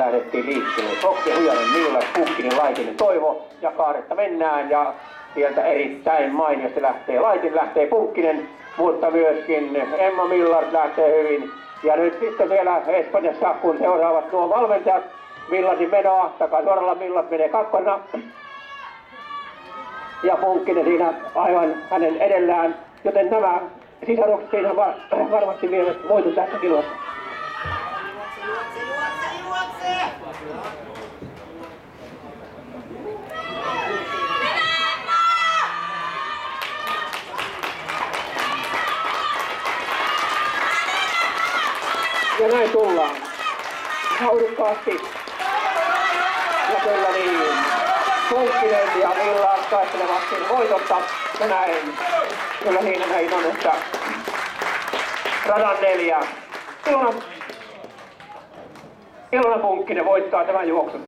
lähdettiin liikkeelle. Foxi, Hujanen, Milla, Pukkinen, Laitinen, Toivo ja kaaretta mennään ja sieltä erittäin mainiosti lähtee Laitin, lähtee Punkkinen, mutta myöskin Emma Millard lähtee hyvin. Ja nyt sitten siellä Espanjassa, kun seuraavat nuo valmentajat, Millardin menoa, takasuoralla Millard menee kakkosena. Ja Punkkinen siinä aivan hänen edellään, joten nämä sisarukset siinä varmasti vievät voiton tässä kilpailussa. Ja näin tullaan. Haudukkaasti. Ja kyllä niin. Punkkinen ja Millard taistelevat voitosta. Ja näin. Kyllä siinä näin on, että radan 4. Ilona Punkkinen voittaa tämän juoksun.